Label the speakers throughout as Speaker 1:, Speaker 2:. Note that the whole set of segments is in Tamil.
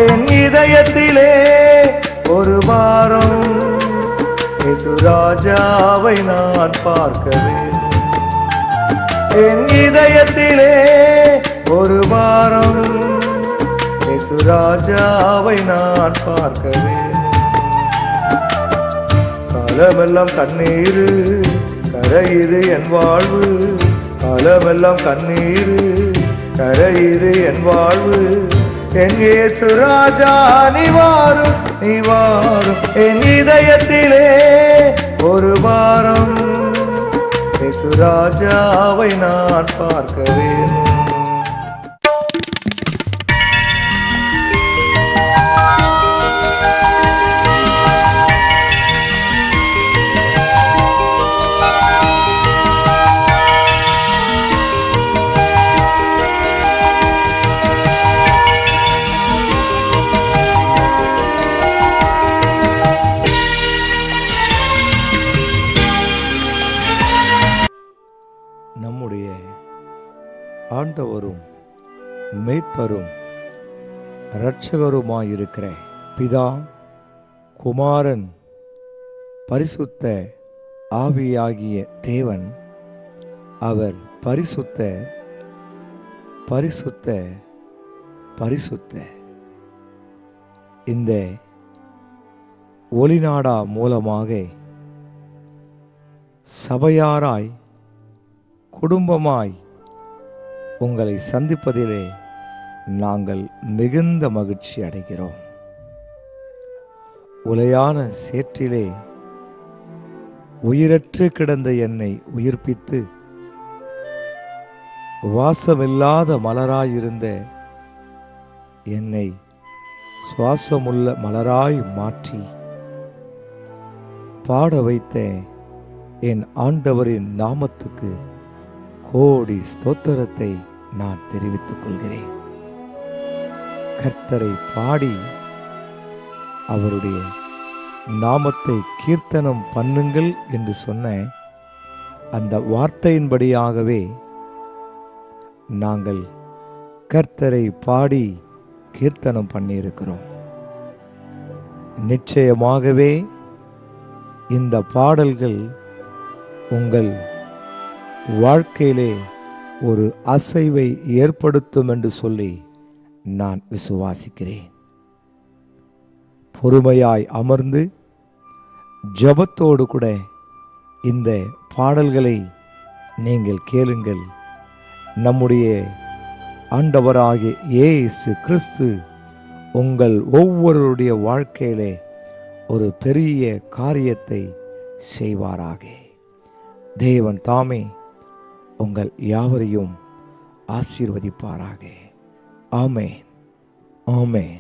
Speaker 1: என் இதயத்திலே ஒரு வாரம் இயேசு ராஜாவை நான் பார்க்க வேண்டும். என் இதயத்திலே ஒரு வாரம் இயேசு ராஜாவை நான் பார்க்க வேண்டும். காலமெல்லாம் கண்ணீரு கரையுது என் வாழ்வு, காலமெல்லாம் கண்ணீரு கரையுது என் வாழ்வு. என் இயேசு ராஜா நீ வாரும், நீ வாரும். என் இதயத்திலே ஒரு வாரம் இயேசு ராஜாவை நான் பார்க்க வேண்டும். நம்முடைய ஆண்டவரும் மீட்பரும் இரட்சகருமாயிருக்கிற பிதா, குமாரன், பரிசுத்த ஆவியாகிய தேவன், அவர் பரிசுத்த பரிசுத்த பரிசுத்த. இந்த ஒளிநாடா மூலமாக சபையாராய் குடும்பமாய் உங்களை சந்திப்பதிலே நாங்கள் மிகுந்த மகிழ்ச்சி அடைகிறோம். உலையான சேற்றிலே உயிரற்று கிடந்த என்னை உயிர்ப்பித்து வாசமில்லாத மலராயிருந்த என்னை சுவாசமுள்ள மலராய் மாற்றி பாட வைத்த என் ஆண்டவரின் நாமத்துக்கு கோடி ஸ்தோத்திரத்தை நான் தெரிவித்துக் கொள்கிறேன். கர்த்தரை பாடி அவருடைய நாமத்தை கீர்த்தனம் பண்ணுங்கள் என்று சொன்ன அந்த வார்த்தையின்படியாகவே நாங்கள் கர்த்தரை பாடி கீர்த்தனம் பண்ணியிருக்கிறோம். நிச்சயமாகவே இந்த பாடல்கள் உங்கள் வாழ்க்கையிலே ஒரு அசைவை ஏற்படுத்தும் என்று சொல்லி நான் விசுவாசிக்கிறேன். பொறுமையாய் அமர்ந்து ஜெபத்தோடு கூட இந்த பாடல்களை நீங்கள் கேளுங்கள். நம்முடைய ஆண்டவராகிய இயேசு கிறிஸ்து உங்கள் ஒவ்வொருடைய வாழ்க்கையிலே ஒரு பெரிய காரியத்தை செய்வாராக. தேவன் தாமே உங்கள் யாவரையும் ஆசீர்வதிப்பாராக. ஆமென், ஆமென்,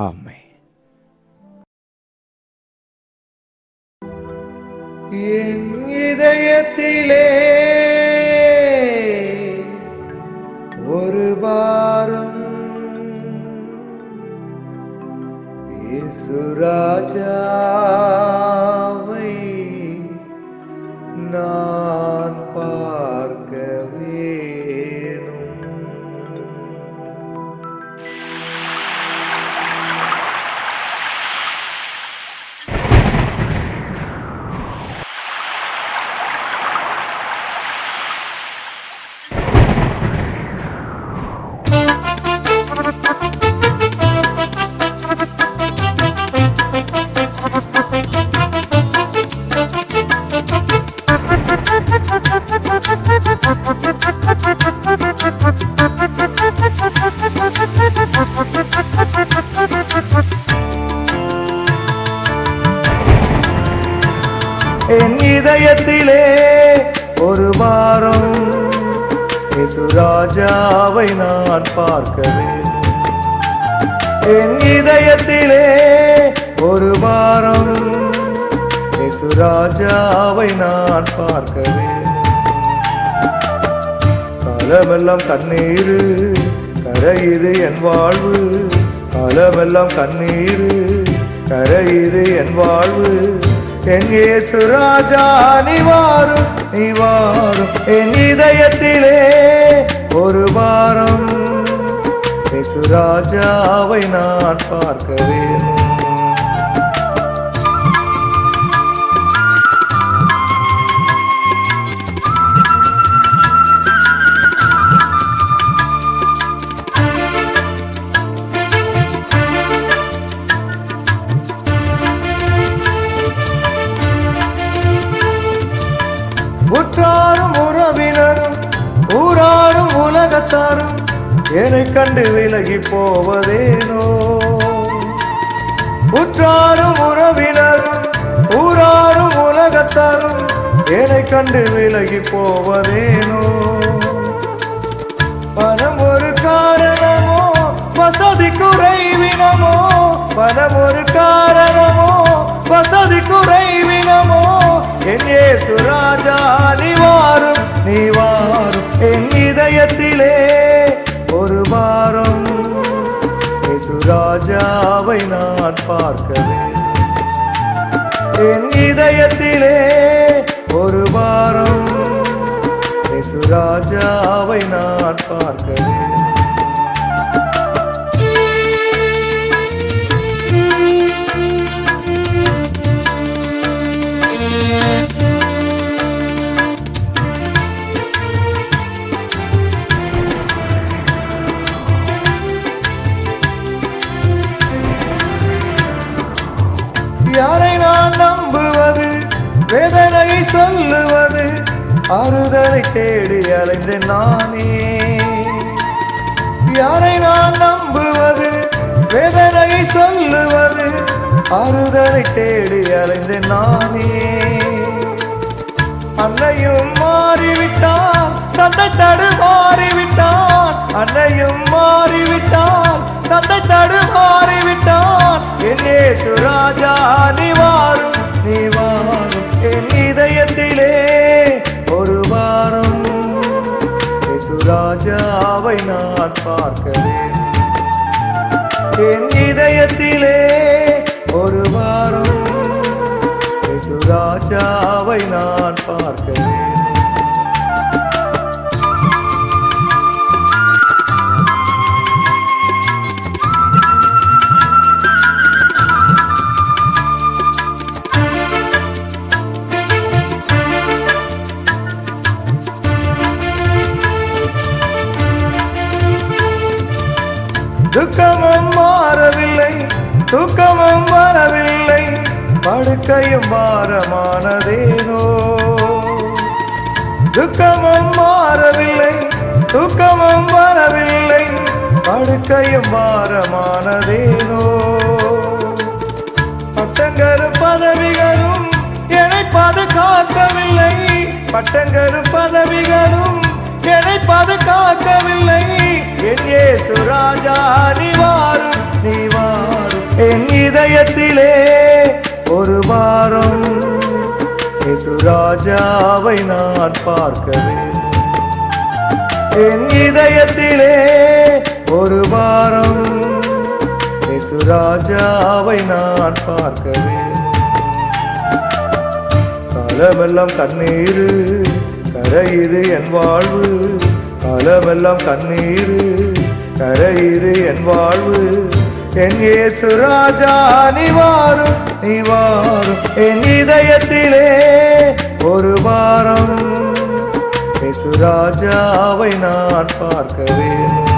Speaker 1: ஆமென். என் இதயத்திலே ஒரு பாரம் இயேசு ராஜாவை நான் பார்க்க வேணும். என் இதயத்திலே ஒரு வாரம் இயேசு ராஜாவை நான் பார்க்க வேண்டும். என் இதயத்திலே ஒரு வாரம் இயேசு ராஜாவை நான் பார்க்க வேண்டும். காலமெல்லாம் கண்ணீரு கரையுது என் வாழ்வு, காலமெல்லாம் கண்ணீரு கரையுது என் வாழ்வு. என் இயேசு ராஜா நீ வாரும், நீ வாரும். என் இதயத்திலே ஒரு வாரம் இயேசு ராஜாவை நான் பார்க்க வேணும். உற்றாரும் உறவினரும் ஊராரும் உலகத்தாரும் என்னை கண்டு விலகி போவதேனோ. உற்றாரும் உறவினரும் ஊராரும் உலகத்தாரும் என்னை கண்டு விலகி போவதேனோ. பணம் ஒரு காரணமோ வசதி குறைவினமோ, பணம் ஒரு காரணமோ வசதி குறைவினமோ, என் இயேசு ராஜா நீ வாரும் நீ வாரும் என் இதயத்திலே ஒரு வாரம். இயேசு ராஜாவை நான் பார்க்க வேண்டும். என் இதயத்திலே ஒரு வாரம். இயேசு ராஜாவை நான் பார்க்க வேண்டும். யாரை நான் நம்புவது, வேதனை சொல்லுவது, ஆறுதலை தேடி அலைந்தேன் நானே. யாரை நான் நம்புவது, வேதனை சொல்லுவது, ஆறுதலை தேடி அலைந்தேன் நானே. அன்னையும் மாறிவிட்டான், தந்தை தடுமாறிவிட்டான். அன்னையும் மாறிவிட்டான், தந்தை தடுமாறிவிட்டான். என் இயேசு ராஜா நீ வாரும் நீ வாரும் என் இதயத்திலே ஒரு வாரம். இயேசு ராஜாவை நான் பார்க்க வேண்டும். என் இதயத்திலே ஒரு வாரம். இயேசு ராஜாவை நான் பார்க்க வேண்டும். துக்கமும் மாறவில்லை, தூக்கமும் வரவில்லை, படுக்கையும் பாரமானதேனோ. துக்கமும் மாறவில்லை, தூக்கமும் வரவில்லை, படுக்கையும் பாரமானதேனோ. பட்டங்களும் பதவிகளும் என்னை பாதுகாக்கவில்லை, பட்டங்களும் பதவிகளும் என்னை பாதுகாக்கவில்லை. என் இயேசு ராஜா நீ வாரும் நீ வாரும் என் இதயத்திலே ஒரு வாரம். இயேசு ராஜாவை நான் பார்க்க வேண்டும். என் இதயத்திலே ஒரு வாரம். இயேசு ராஜாவை நான் பார்க்க வேண்டும். காலமெல்லாம் கண்ணீர் கரையுது என் வாழ்வு, காலமெல்லாம் கண்ணீர் கரையுது என் வாழ்வு. என் இயேசு ராஜா நீ வாரும் நீ வாரும் என் இதயத்திலே ஒரு வாரம். இயேசு ராஜாவை நான் பார்க்க வேண்டும்.